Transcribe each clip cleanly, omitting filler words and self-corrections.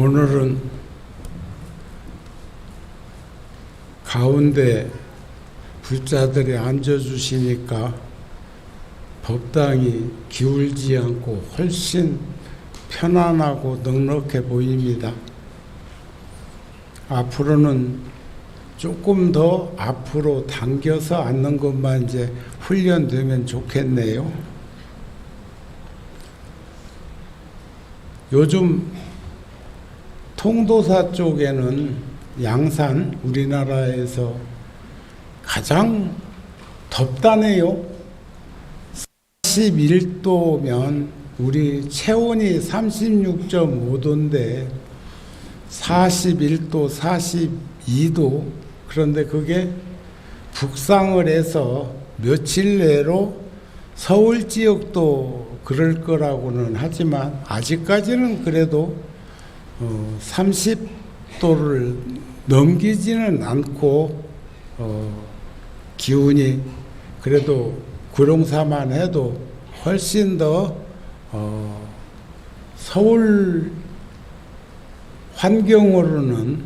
오늘은 가운데 불자들이 앉아주시니까 법당이 기울지 않고 훨씬 편안하고 넉넉해 보입니다. 앞으로는 조금 더 앞으로 당겨서 앉는 것만 이제 훈련되면 좋겠네요. 요즘 통도사 쪽에는 양산, 우리나라에서 가장 덥다네요. 41도면 우리 체온이 36.5도인데 41도, 42도, 그런데 그게 북상을 해서 며칠 내로 서울 지역도 그럴 거라고는 하지만 아직까지는 그래도 30도를 넘기지는 않고 기온이 그래도 구룡사만 해도 훨씬 더 서울 환경으로는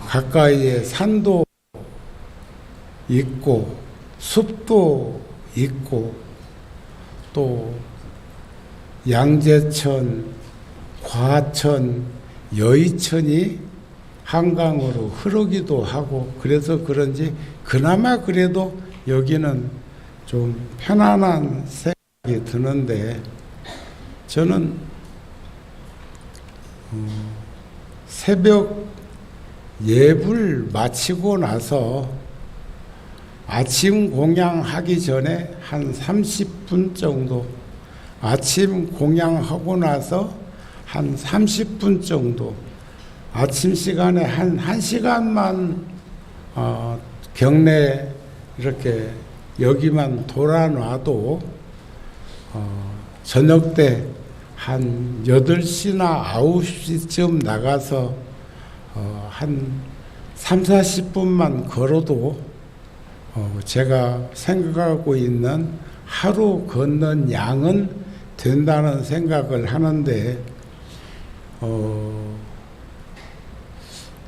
가까이에 산도 있고 숲도 있고 또 양재천, 과천, 여의천이 한강으로 흐르기도 하고 그래서 그런지 그나마 그래도 여기는 좀 편안한 생각이 드는데 저는 새벽 예불 마치고 나서 아침 공양하기 전에 한 30분 정도, 아침 공양하고 나서 한 30분 정도, 아침 시간에 한 1시간만 경내 이렇게 여기만 돌아놔도 저녁 때 한 8시나 9시쯤 나가서 한 3, 40분만 걸어도 제가 생각하고 있는 하루 걷는 양은 된다는 생각을 하는데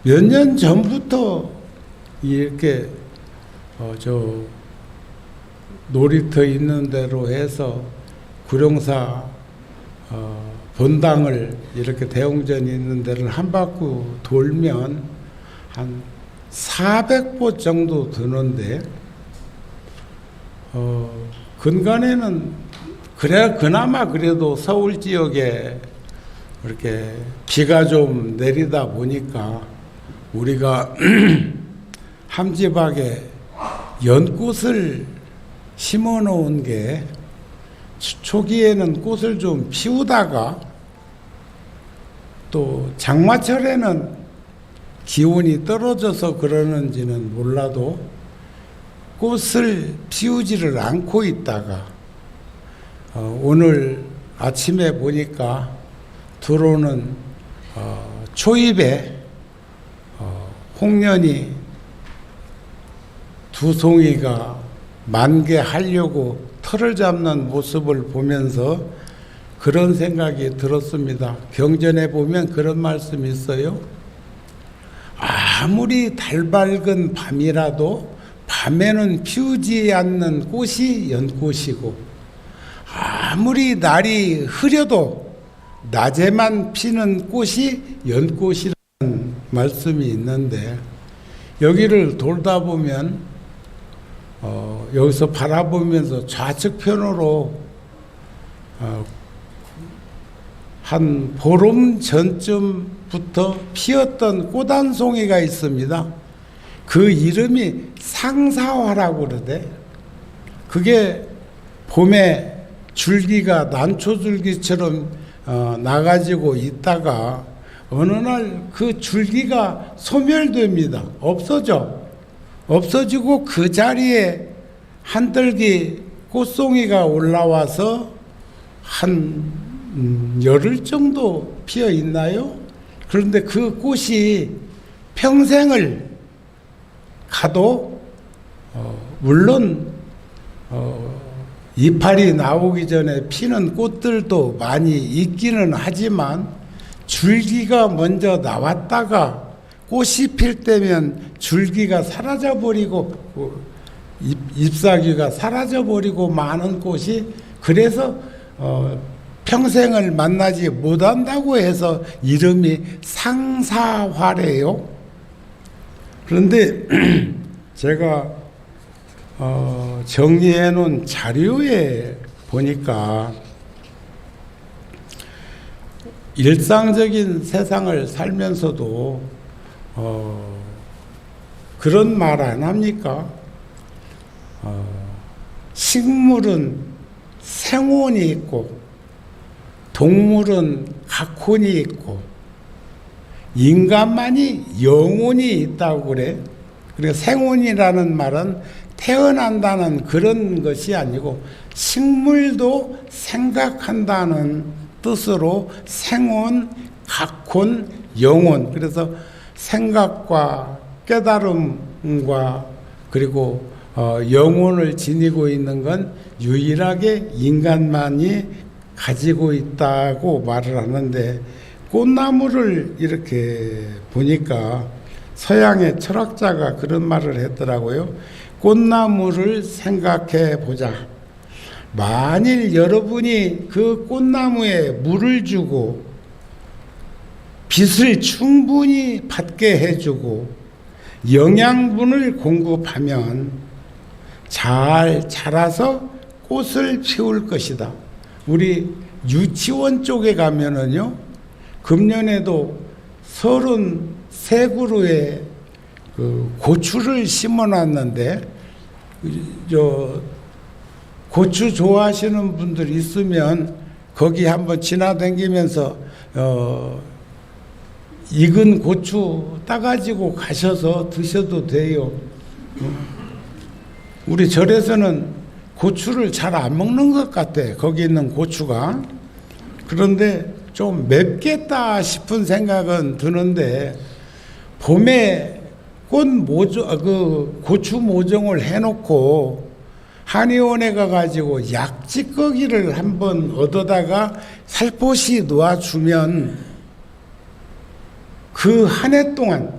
몇 년 전부터 이렇게 저 놀이터 있는 대로 해서 구룡사 본당을 이렇게 대웅전 있는 데를 한 바퀴 돌면 한 400보 정도 드는데 근간에는 그래 그나마 그래도 서울 지역에 이렇게 비가 좀 내리다 보니까 우리가 함지박에 연꽃을 심어 놓은 게 초기에는 꽃을 좀 피우다가 또 장마철에는 기온이 떨어져서 그러는지는 몰라도 꽃을 피우지를 않고 있다가 오늘 아침에 보니까 들어오는 초입에 홍련이 두 송이가 만개하려고 털을 잡는 모습을 보면서 그런 생각이 들었습니다. 경전에 보면 그런 말씀이 있어요. 아무리 달 밝은 밤이라도 밤에는 피우지 않는 꽃이 연꽃이고 아무리 날이 흐려도 낮에만 피는 꽃이 연꽃이라는 말씀이 있는데 여기를 돌다 보면 여기서 바라보면서 좌측편으로 한 보름 전쯤부터 피었던 꽃 한 송이가 있습니다. 그 이름이 상사화라고 그러대. 그게 봄에 줄기가 난초줄기처럼 나가지고 있다가 어느 날 그 줄기가 소멸됩니다. 없어지고 그 자리에 한떨기 꽃송이가 올라와서 한 열흘 정도 피어 있나요? 그런데 그 꽃이 평생을 가도 물론 이파리 나오기 전에 피는 꽃들도 많이 있기는 하지만 줄기가 먼저 나왔다가 꽃이 필 때면 줄기가 사라져 버리고 잎사귀가 사라져 버리고 많은 꽃이, 그래서 평생을 만나지 못한다고 해서 이름이 상사화래요. 그런데 제가 정리해 놓은 자료에 보니까 일상적인 세상을 살면서도 그런 말 안 합니까? 식물은 생혼이 있고 동물은 각혼이 있고 인간만이 영혼이 있다고 그래. 그리고 생혼이라는 말은 태어난다는 그런 것이 아니고 식물도 생각한다는 뜻으로 생혼, 각혼, 영혼. 그래서 생각과 깨달음과 그리고 영혼을 지니고 있는 건 유일하게 인간만이 가지고 있다고 말을 하는데, 꽃나무를 이렇게 보니까 서양의 철학자가 그런 말을 했더라고요. 꽃나무를 생각해 보자. 만일 여러분이 그 꽃나무에 물을 주고 빛을 충분히 받게 해주고 영양분을 공급하면 잘 자라서 꽃을 피울 것이다. 우리 유치원 쪽에 가면은요, 금년에도 33그루에 그 고추를 심어 놨는데, 고추 좋아하시는 분들 있으면 거기 한번 지나다니면서 익은 고추 따가지고 가셔서 드셔도 돼요. 우리 절에서는 고추를 잘 안 먹는 것 같아, 거기 있는 고추가. 그런데 좀 맵겠다 싶은 생각은 드는데, 봄에 고추 모종을 해놓고 한의원에 가가지고 약찌꺼기를 한번 얻어다가 살포시 놓아주면 그 한 해 동안,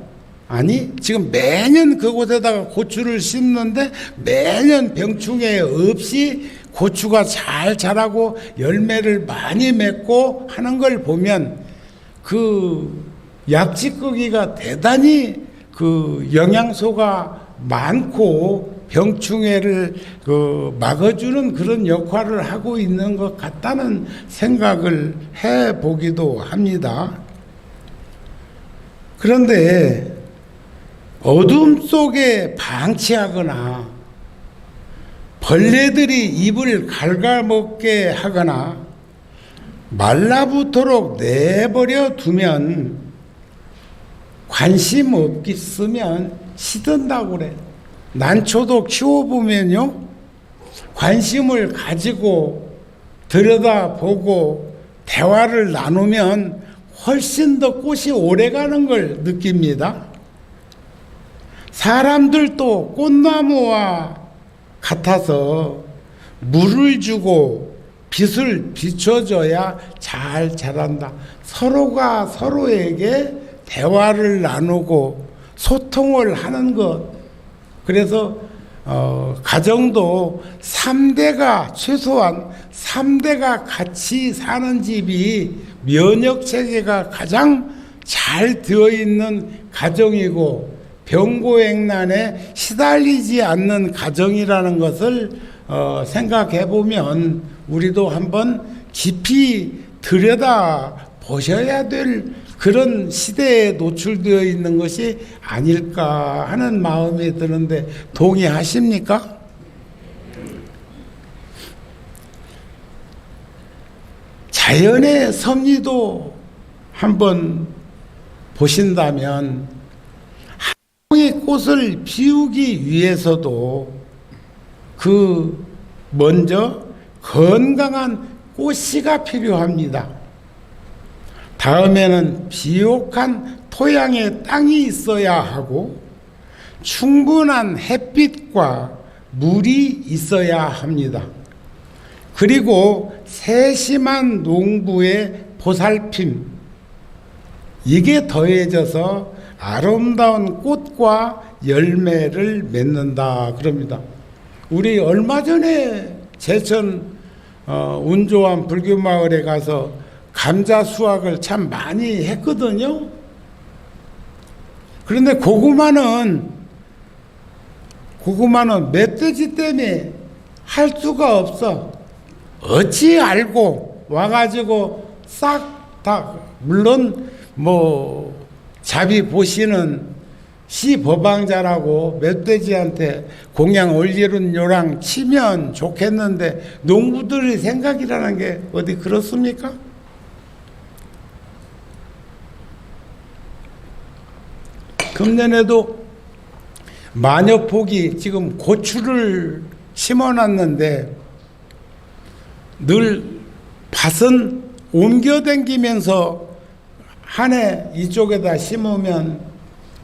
아니 지금 매년 그곳에다가 고추를 심는데 매년 병충해 없이 고추가 잘 자라고 열매를 많이 맺고 하는 걸 보면 그 약찌꺼기가 대단히 그 영양소가 많고 병충해를 막아주는 그런 역할을 하고 있는 것 같다는 생각을 해보기도 합니다. 그런데 어둠 속에 방치하거나 벌레들이 입을 갉아먹게 하거나 말라붙도록 내버려 두면, 관심 없겠으면 시든다고 그래. 난초도 키워보면요, 관심을 가지고 들여다보고 대화를 나누면 훨씬 더 꽃이 오래가는 걸 느낍니다. 사람들도 꽃나무와 같아서 물을 주고 빛을 비춰줘야 잘 자란다. 서로가 서로에게 대화를 나누고 소통을 하는 것. 그래서 가정도 3대가, 최소한 3대가 같이 사는 집이 면역체계가 가장 잘 되어 있는 가정이고, 병고액난에 시달리지 않는 가정이라는 것을 생각해 보면 우리도 한번 깊이 들여다 보셔야 될 그런 시대에 노출되어 있는 것이 아닐까 하는 마음이 드는데, 동의하십니까? 자연의 섭리도 한번 보신다면, 한 송이 꽃을 피우기 위해서도 먼저 건강한 꽃씨가 필요합니다. 다음에는 비옥한 토양의 땅이 있어야 하고, 충분한 햇빛과 물이 있어야 합니다. 그리고 세심한 농부의 보살핌, 이게 더해져서 아름다운 꽃과 열매를 맺는다 그럽니다. 우리 얼마 전에 제천 운조암 불교마을에 가서 감자 수확을 참 많이 했거든요. 그런데 고구마는 멧돼지 때문에 할 수가 없어. 어찌 알고 와가지고 싹 다, 물론 자비 보시는 시법왕자라고 멧돼지한테 공양 올리는 요랑 치면 좋겠는데 농부들의 생각이라는 게 어디 그렇습니까? 금년에도 마녀폭이 지금 고추를 심어놨는데 늘 밭은 옮겨다니면서 한 해 이쪽에다 심으면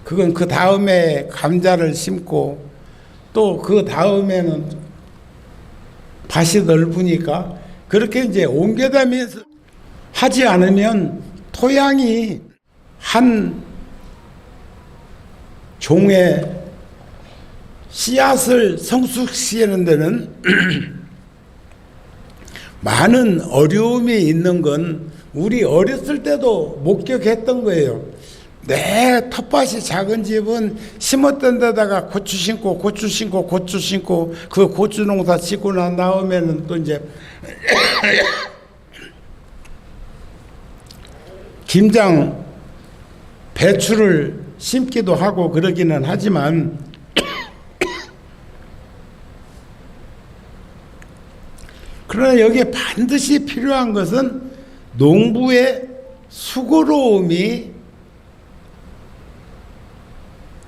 그건 그 다음에 감자를 심고 또 그 다음에는 밭이 넓으니까 그렇게 이제 옮겨다니면서 하지 않으면 토양이 한 종의 씨앗을 성숙시키는 데는 많은 어려움이 있는 건 우리 어렸을 때도 목격했던 거예요. 내 텃밭이 작은 집은 심었던 데다가 고추 심고 그 고추 농사 짓고 난 다음에는 또 이제 김장 배추를 심기도 하고 그러기는 하지만 그러나 여기에 반드시 필요한 것은 농부의 수고로움이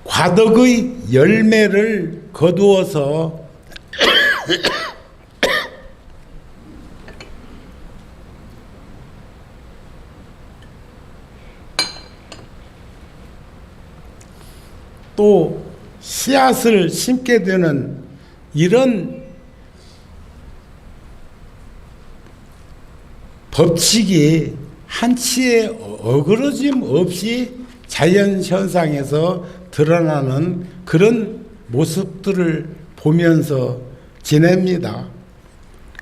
과덕의 열매를 거두어서 또 씨앗을 심게 되는 이런 법칙이 한치의 어그러짐 없이 자연현상에서 드러나는 그런 모습들을 보면서 지냅니다.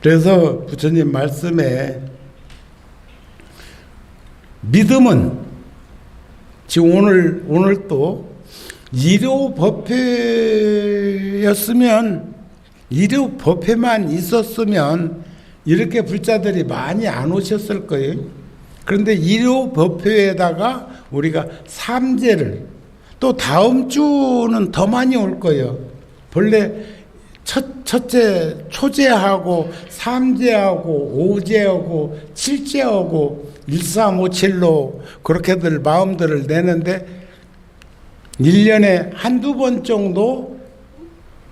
그래서 부처님 말씀에 믿음은 지금 오늘 또 일요법회만 있었으면 이렇게 불자들이 많이 안 오셨을 거예요. 그런데 일요법회에다가 우리가 삼재를 또 다음 주는 더 많이 올 거예요. 본래 첫째 초재하고 삼재하고 오재하고 칠재하고 1357로 그렇게들 마음들을 내는데 1년에 한두 번 정도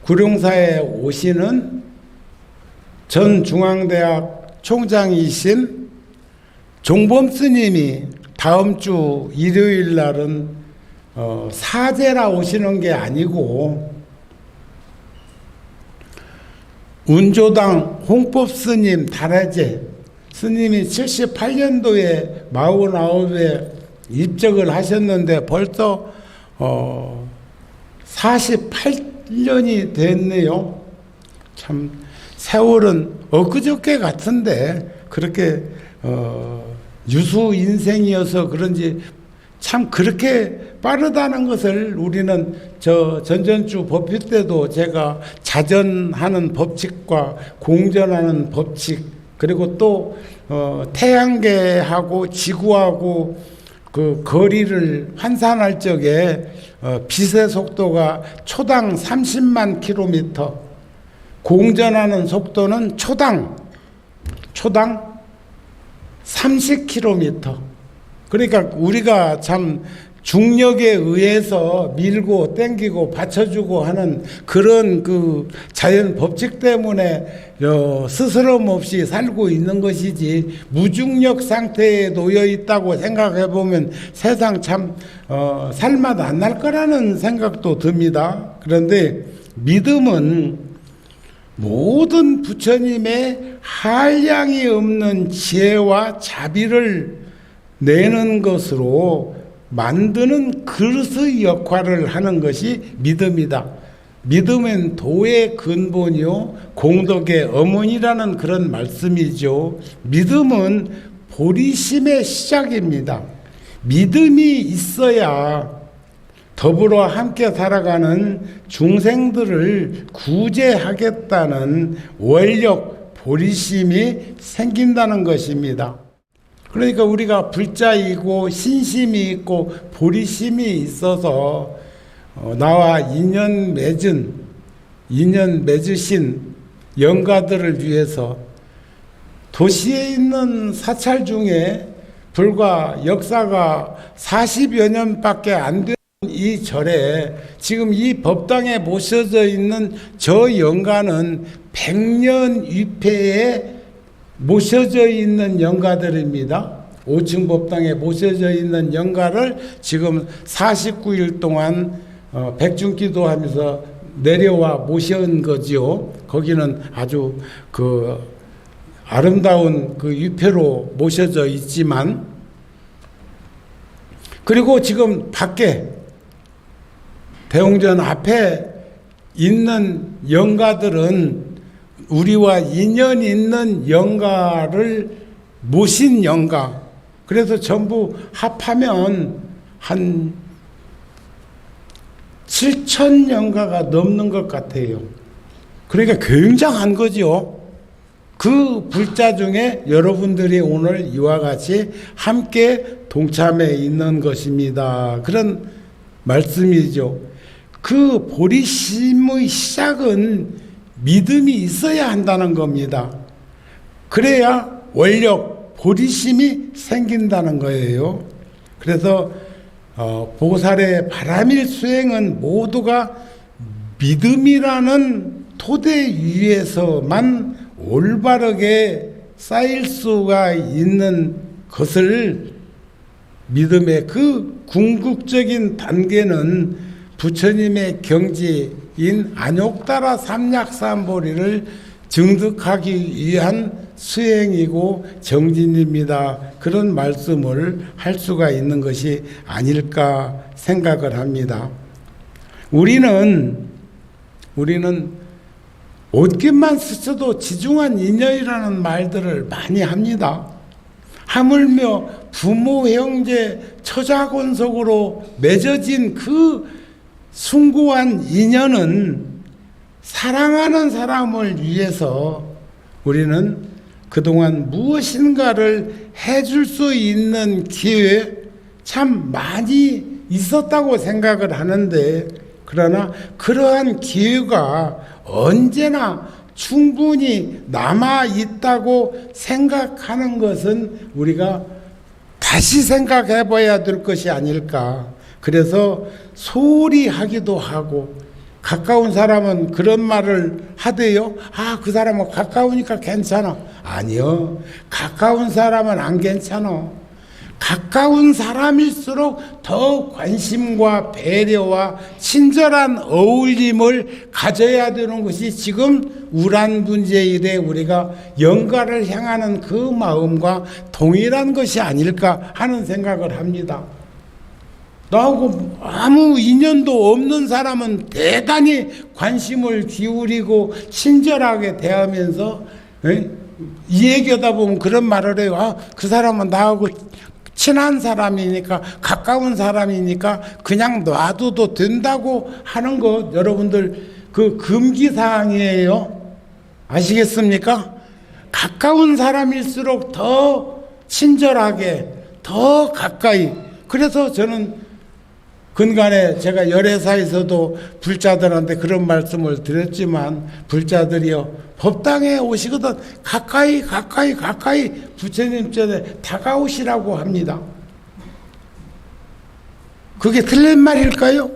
구룡사에 오시는 전 중앙대학 총장이신 종범 스님이 다음 주 일요일 날은 사제라 오시는 게 아니고 운조당 홍법 스님 달해제 스님이 78년도에 49에 입적을 하셨는데 벌써 48년이 됐네요. 참 세월은 엊그저께 같은데 그렇게 유수 인생이어서 그런지 참 그렇게 빠르다는 것을 우리는 전전주 법회 때도 제가 자전하는 법칙과 공전하는 법칙 그리고 또 태양계하고 지구하고 그 거리를 환산할 적에 빛의 속도가 초당 30만 킬로미터 공전하는 속도는 초당 30km. 그러니까 우리가 참 중력에 의해서 밀고 땡기고 받쳐주고 하는 그런 그 자연 법칙 때문에 스스럼 없이 살고 있는 것이지 무중력 상태에 놓여 있다고 생각해 보면 세상 참 살맛 안 날 거라는 생각도 듭니다. 그런데 믿음은 모든 부처님의 한량이 없는 지혜와 자비를 내는 것으로 만드는 그릇의 역할을 하는 것이 믿음이다. 믿음은 도의 근본이요 공덕의 어머니라는 그런 말씀이죠. 믿음은 보리심의 시작입니다. 믿음이 있어야 더불어 함께 살아가는 중생들을 구제하겠다는 원력, 보리심이 생긴다는 것입니다. 그러니까 우리가 불자이고 신심이 있고 보리심이 있어서 나와 인연 맺으신 영가들을 위해서 도시에 있는 사찰 중에 불과 역사가 40여 년밖에 안 된 이 절에 지금 이 법당에 모셔져 있는 저 영가는 100년 위패에 모셔져 있는 영가들입니다. 5층 법당에 모셔져 있는 영가를 지금 49일 동안 백중기도 하면서 내려와 모셔온 거지요. 거기는 아주 그 아름다운 그 위패로 모셔져 있지만, 그리고 지금 밖에 대웅전 앞에 있는 영가들은 우리와 인연 있는 영가를 모신 영가, 그래서 전부 합하면 한 7천 영가가 넘는 것 같아요. 그러니까 굉장한 거죠. 그 불자 중에 여러분들이 오늘 이와 같이 함께 동참해 있는 것입니다. 그런 말씀이죠. 그 보리심의 시작은 믿음이 있어야 한다는 겁니다. 그래야 원력, 보리심이 생긴다는 거예요. 그래서 보살의 바람일 수행은 모두가 믿음이라는 토대 위에서만 올바르게 쌓일 수가 있는 것을, 믿음의 그 궁극적인 단계는 부처님의 경지인 안욕따라 삼약삼보리를 증득하기 위한 수행이고 정진입니다. 그런 말씀을 할 수가 있는 것이 아닐까 생각을 합니다. 우리는 옷깃만 스쳐도 지중한 인연이라는 말들을 많이 합니다. 하물며 부모, 형제, 처자권속으로 맺어진 그 숭고한 인연은 사랑하는 사람을 위해서 우리는 그동안 무엇인가를 해줄 수 있는 기회 참 많이 있었다고 생각을 하는데, 그러나 그러한 기회가 언제나 충분히 남아있다고 생각하는 것은 우리가 다시 생각해 봐야 될 것이 아닐까. 그래서 소홀히 하기도 하고, 가까운 사람은 그런 말을 하대요. 그 사람은 가까우니까 괜찮아. 아니요, 가까운 사람은 안 괜찮아. 가까운 사람일수록 더 관심과 배려와 친절한 어울림을 가져야 되는 것이 지금 우란분제일에 우리가 영가를 향하는 그 마음과 동일한 것이 아닐까 하는 생각을 합니다. 나하고 아무 인연도 없는 사람은 대단히 관심을 기울이고 친절하게 대하면서 이 얘기하다 보면 그런 말을 해요. 그 사람은 나하고 친한 사람이니까, 가까운 사람이니까 그냥 놔둬도 된다고 하는 것, 여러분들 그 금기사항이에요. 아시겠습니까? 가까운 사람일수록 더 친절하게, 더 가까이. 그래서 저는 근간에 제가 열애사에서도 불자들한테 그런 말씀을 드렸지만, 불자들이요, 법당에 오시거든 가까이 부처님 전에 다가오시라고 합니다. 그게 틀린 말일까요?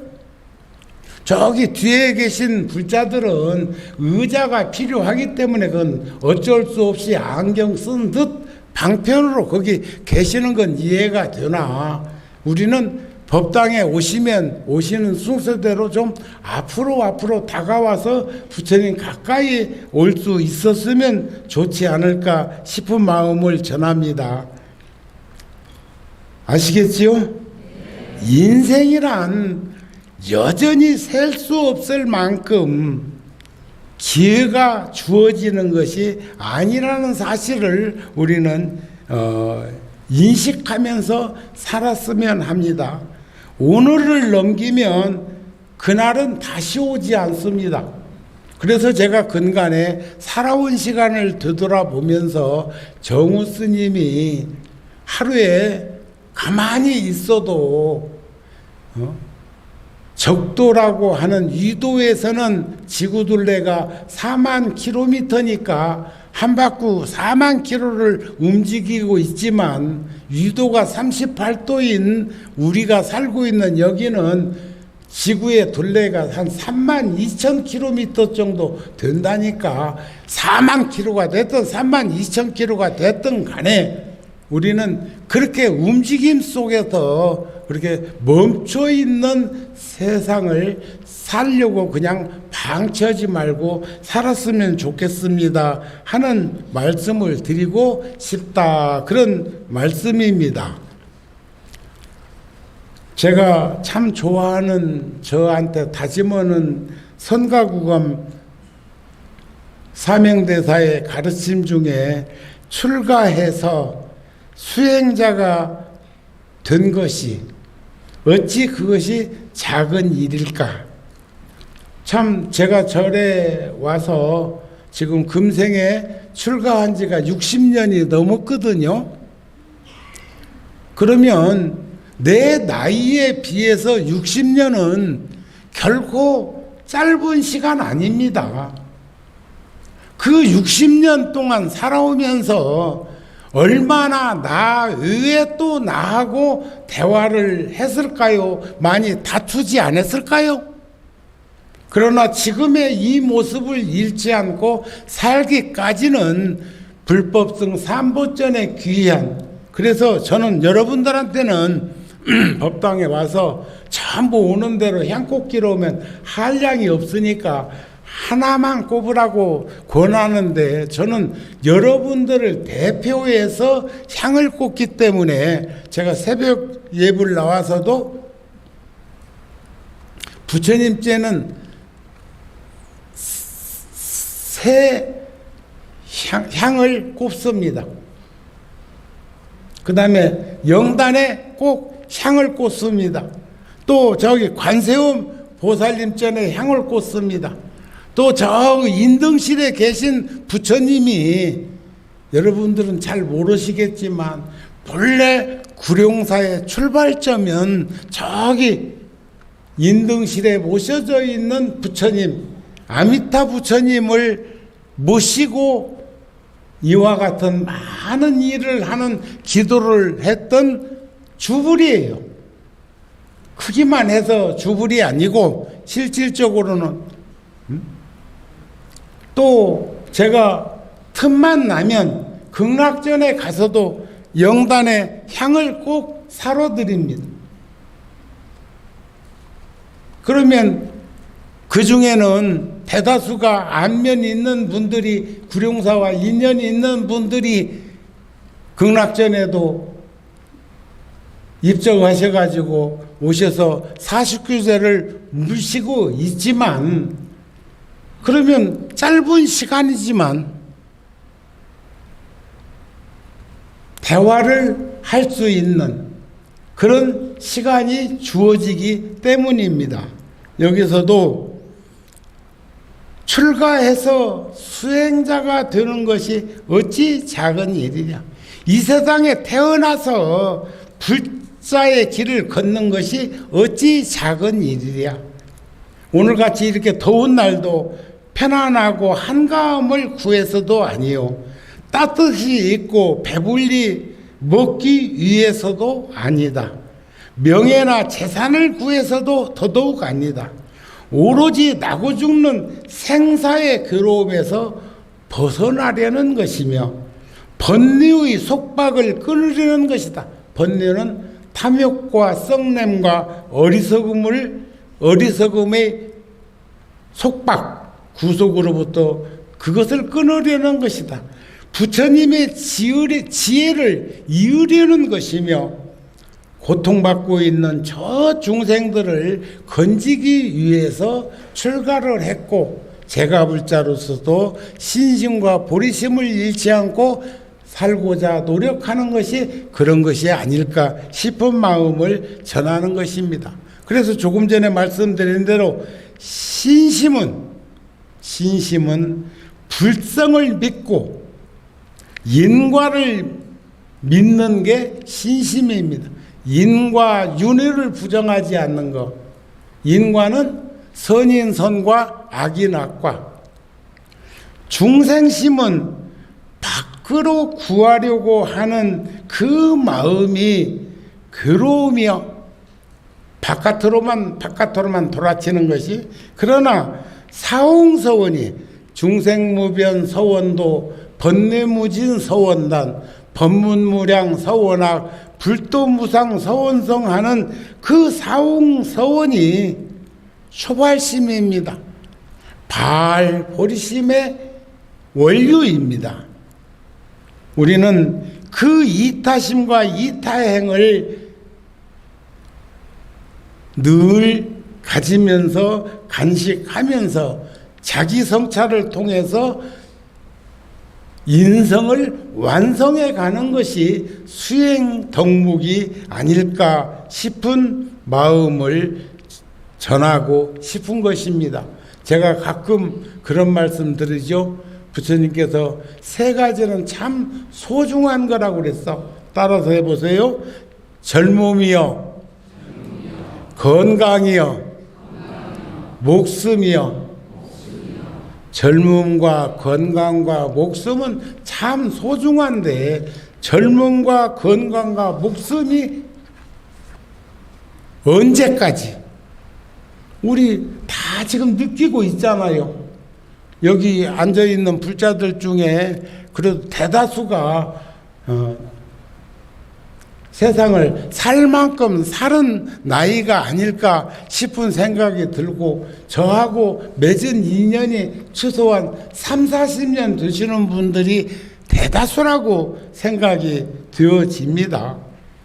저기 뒤에 계신 불자들은 의자가 필요하기 때문에 그건 어쩔 수 없이 안경 쓴 듯 방편으로 거기 계시는 건 이해가 되나, 우리는 법당에 오시는 순서대로 좀 앞으로 다가와서 부처님 가까이 올 수 있었으면 좋지 않을까 싶은 마음을 전합니다. 아시겠지요? 인생이란 여전히 셀 수 없을 만큼 기회가 주어지는 것이 아니라는 사실을 우리는 인식하면서 살았으면 합니다. 오늘을 넘기면 그날은 다시 오지 않습니다. 그래서 제가 근간에 살아온 시간을 되돌아보면서 정우 스님이 하루에 가만히 있어도 적도라고 하는 위도에서는 지구둘레가 4만 킬로미터니까 한 바퀴 4만 킬로를 움직이고 있지만 위도가 38도인 우리가 살고 있는 여기는 지구의 둘레가 한 3만 2천 킬로미터 정도 된다니까 4만 킬로가 됐든 3만 2천 킬로가 됐든 간에 우리는 그렇게 움직임 속에서 그렇게 멈춰 있는 세상을 살려고 그냥 방치하지 말고 살았으면 좋겠습니다 하는 말씀을 드리고 싶다, 그런 말씀입니다. 제가 참 좋아하는, 저한테 다짐하는 선가구감 사명대사의 가르침 중에 출가해서 수행자가 된 것이 어찌 그것이 작은 일일까? 참 제가 절에 와서 지금 금생에 출가한 지가 60년이 넘었거든요. 그러면 내 나이에 비해서 60년은 결코 짧은 시간 아닙니다. 그 60년 동안 살아오면서 얼마나 나 외에 또 나하고 대화를 했을까요? 많이 다투지 않았을까요? 그러나 지금의 이 모습을 잃지 않고 살기까지는 불법성 삼보전의 귀한, 그래서 저는 여러분들한테는 법당에 와서 전부 오는 대로 향꽃기로 오면 한량이 없으니까 하나만 꼽으라고 권하는데, 저는 여러분들을 대표해서 향을 꽂기 때문에 제가 새벽 예불 나와서도 부처님께는 새 향을 꼽습니다. 그 다음에 영단에 꼭 향을 꽂습니다. 또 저기 관세음 보살님 전에 향을 꽂습니다. 또 저 인등실에 계신 부처님이, 여러분들은 잘 모르시겠지만 본래 구룡사의 출발점은 저기 인등실에 모셔져 있는 부처님, 아미타 부처님을 모시고 이와 같은 많은 일을 하는 기도를 했던 주불이에요. 크기만 해서 주불이 아니고 실질적으로는 또 제가 틈만 나면 극락전에 가서도 영단에 향을 꼭 사러 드립니다. 그러면 그 중에는 대다수가 안면이 있는 분들이, 구룡사와 인연이 있는 분들이 극락전에도 입적하셔가지고 오셔서 49세를 물시고 있지만, 그러면 짧은 시간이지만 대화를 할 수 있는 그런 시간이 주어지기 때문입니다. 여기서도 출가해서 수행자가 되는 것이 어찌 작은 일이냐. 이 세상에 태어나서 불자의 길을 걷는 것이 어찌 작은 일이냐. 오늘같이 이렇게 더운 날도 편안하고 한가함을 구해서도 아니요, 따뜻이 있고 배불리 먹기 위해서도 아니다. 명예나 재산을 구해서도 더더욱 아니다. 오로지 나고 죽는 생사의 괴로움에서 벗어나려는 것이며 번뇌의 속박을 끊으려는 것이다. 번뇌는 탐욕과 썩냄과 어리석음의 속박, 구속으로부터 그것을 끊으려는 것이다. 부처님의 지혜를 이으려는 것이며, 고통받고 있는 저 중생들을 건지기 위해서 출가를 했고, 제가불자로서도 신심과 보리심을 잃지 않고 살고자 노력하는 것이 그런 것이 아닐까 싶은 마음을 전하는 것입니다. 그래서 조금 전에 말씀드린 대로 신심은 불성을 믿고 인과를 믿는 게 신심입니다. 인과 윤회를 부정하지 않는 것. 인과는 선인 선과 악인 악과. 중생심은 밖으로 구하려고 하는 그 마음이 괴로우며 바깥으로만 돌아치는 것이, 그러나 사홍서원이 중생무변 서원도 번뇌무진 서원단 법문무량 서원학 불도무상 서원성 하는 그 사홍서원이 초발심입니다. 보리심의 원류입니다. 우리는 그 이타심과 이타행을 늘 가지면서 간직하면서 자기 성찰을 통해서 인성을 완성해 가는 것이 수행 덕목이 아닐까 싶은 마음을 전하고 싶은 것입니다. 제가 가끔 그런 말씀 드리죠. 부처님께서 세 가지는 참 소중한 거라고 그랬어. 따라서 해보세요. 젊음이요, 건강이요, 목숨이요. 젊음과 건강과 목숨은 참 소중한데, 젊음과 건강과 목숨이 언제까지? 우리 다 지금 느끼고 있잖아요. 여기 앉아있는 불자들 중에 그래도 대다수가 세상을 살 만큼 살은 나이가 아닐까 싶은 생각이 들고, 저하고 맺은 인연이 최소한 30-40년 되시는 분들이 대다수라고 생각이 되어집니다.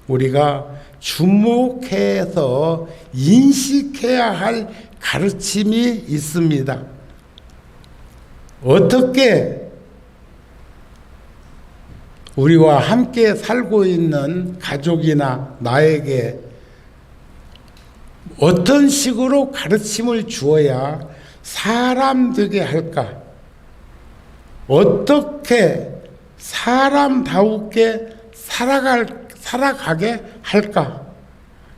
우리가 주목해서 인식해야 할 가르침이 있습니다. 어떻게 우리와 함께 살고 있는 가족이나 나에게 어떤 식으로 가르침을 주어야 사람 되게 할까? 어떻게 사람다우게 살아가게 할까?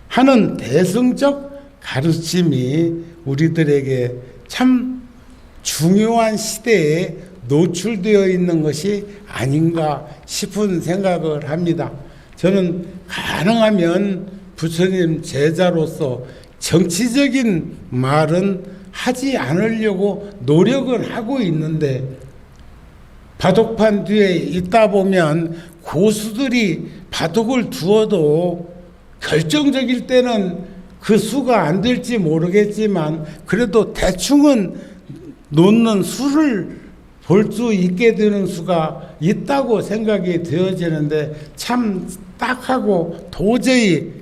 하는 대승적 가르침이 우리들에게 참 중요한 시대에 노출되어 있는 것이 아닌가 싶은 생각을 합니다. 저는 가능하면 부처님 제자로서 정치적인 말은 하지 않으려고 노력을 하고 있는데, 바둑판 뒤에 있다 보면 고수들이 바둑을 두어도 결정적일 때는 그 수가 안 될지 모르겠지만 그래도 대충은 놓는 수를 볼 수 있게 되는 수가 있다고 생각이 되어지는데, 참 딱하고 도저히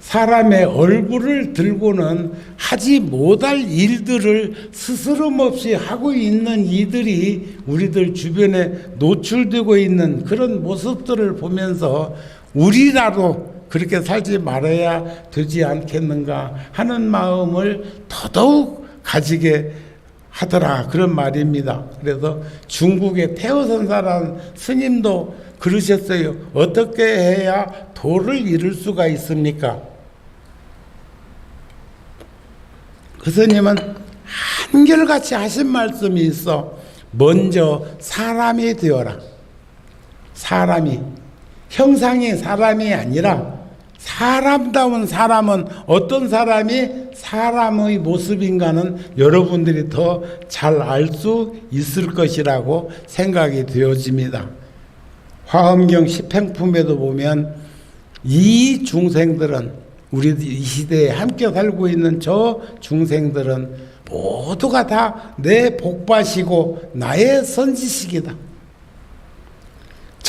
사람의 얼굴을 들고는 하지 못할 일들을 스스럼 없이 하고 있는 이들이 우리들 주변에 노출되고 있는 그런 모습들을 보면서 우리라도 그렇게 살지 말아야 되지 않겠는가 하는 마음을 더더욱 가지게 하더라, 그런 말입니다. 그래서 중국의 태어선사라는 스님도 그러셨어요. 어떻게 해야 도를 이룰 수가 있습니까? 그 스님은 한결같이 하신 말씀이 있어. 먼저 사람이 되어라. 사람이, 형상이 사람이 아니라 사람다운 사람은 어떤 사람이 사람의 모습인가는 여러분들이 더 잘 알 수 있을 것이라고 생각이 되어집니다. 화엄경 십행품에도 보면 이 중생들은, 우리 이 시대에 함께 살고 있는 저 중생들은 모두가 다 내 복받이고 나의 선지식이다.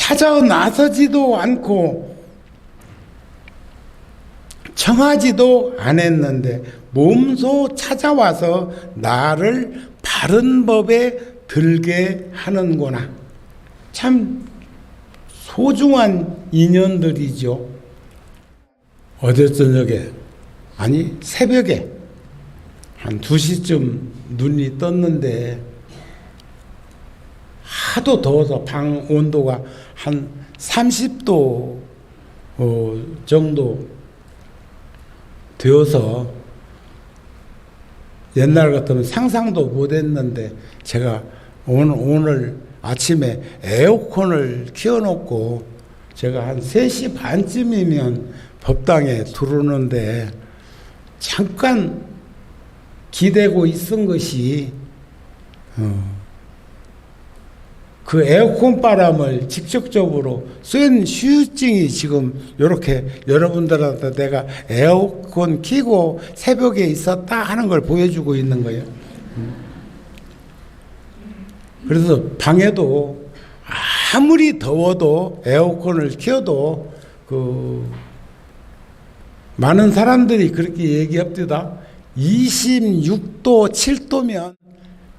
찾아 나서지도 않고 청하지도 않았는데 몸소 찾아와서 나를 바른 법에 들게 하는구나. 참 소중한 인연들이죠. 어제 저녁에, 아니 새벽에 한 2시쯤 눈이 떴는데 하도 더워서 방 온도가 한 30도 정도 되어서 옛날 같으면 상상도 못했는데 제가 오늘 아침에 에어컨을 켜놓고 제가 한 3시 반쯤이면 법당에 들어오는데 잠깐 기대고 있은 것이 그 에어컨 바람을 직접적으로 쏜 후유증이 지금 이렇게 여러분들한테 내가 에어컨 켜고 새벽에 있었다 하는 걸 보여주고 있는 거예요. 그래서 방에도 아무리 더워도 에어컨을 켜도 많은 사람들이 그렇게 얘기합니다. 26도, 7도면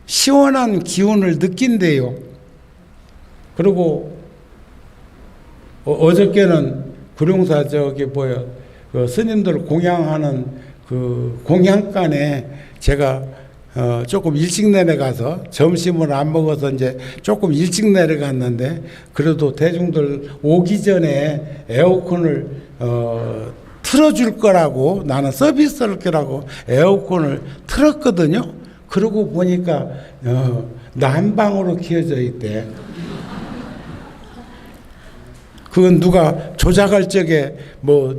시원한 기운을 느낀대요. 그리고 어저께는 구룡사 그 스님들 공양하는 그 공양간에 제가 조금 일찍 내려가서 점심을 안 먹어서 이제 조금 일찍 내려갔는데 그래도 대중들 오기 전에 에어컨을 틀어줄 거라고 나는 서비스할 거라고 에어컨을 틀었거든요. 그러고 보니까 난방으로 켜져 있대. 그건 누가 조작할 적에 뭐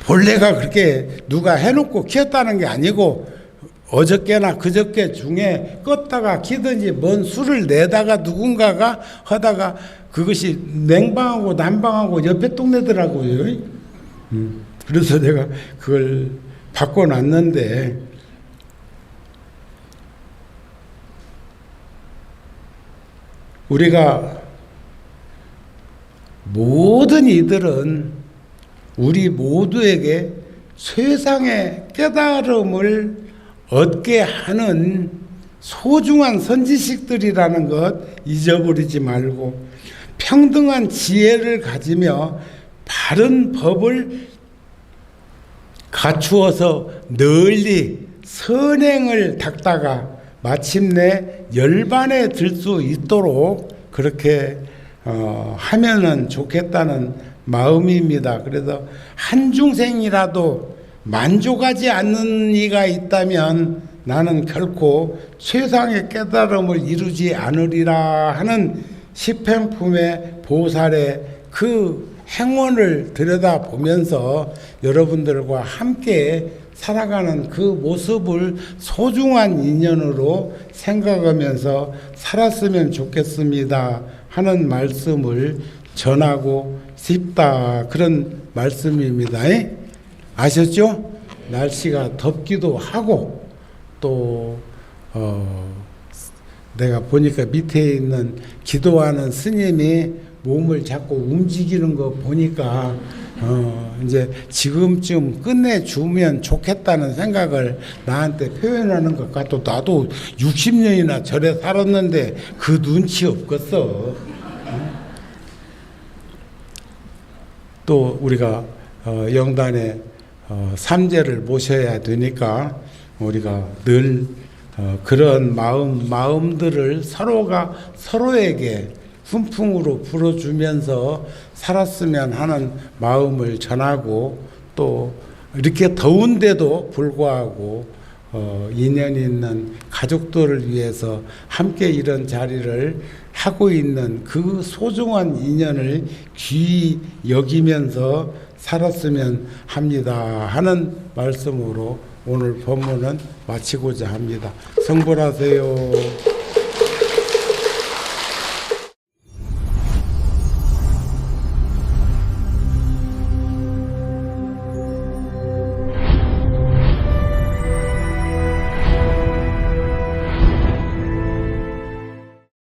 본래가 그렇게 누가 해놓고 켰다는 게 아니고 어저께나 그저께 중에 껐다가 키든지 뭔 수를 내다가 누군가가 하다가 그것이 냉방하고 난방하고 옆에 동네더라고요. 그래서 내가 그걸 바꿔놨는데 우리가 모든 이들은 우리 모두에게 세상의 깨달음을 얻게 하는 소중한 선지식들이라는 것 잊어버리지 말고 평등한 지혜를 가지며 바른 법을 갖추어서 널리 선행을 닦다가 마침내 열반에 들 수 있도록 그렇게 하면은 좋겠다는 마음입니다. 그래서 한 중생이라도 만족하지 않는 이가 있다면 나는 결코 최상의 깨달음을 이루지 않으리라 하는 십행품의 보살의 그 행원을 들여다보면서 여러분들과 함께 살아가는 그 모습을 소중한 인연으로 생각하면서 살았으면 좋겠습니다 하는 말씀을 전하고 싶다 그런 말씀입니다. 아셨죠? 날씨가 덥기도 하고 또 내가 보니까 밑에 있는 기도하는 스님이 몸을 자꾸 움직이는 거 보니까 이제 지금쯤 끝내주면 좋겠다는 생각을 나한테 표현하는 것 같아. 나도 60년이나 절에 살았는데 그 눈치 없겠어. 또 우리가 영단에 삼재를 모셔야 되니까 우리가 늘 그런 마음들을 서로가 서로에게 훈풍으로 불어주면서 살았으면 하는 마음을 전하고 또 이렇게 더운데도 불구하고 인연 있는 가족들을 위해서 함께 이런 자리를 하고 있는 그 소중한 인연을 귀히 여기면서 살았으면 합니다 하는 말씀으로 오늘 법문은 마치고자 합니다. 성불하세요.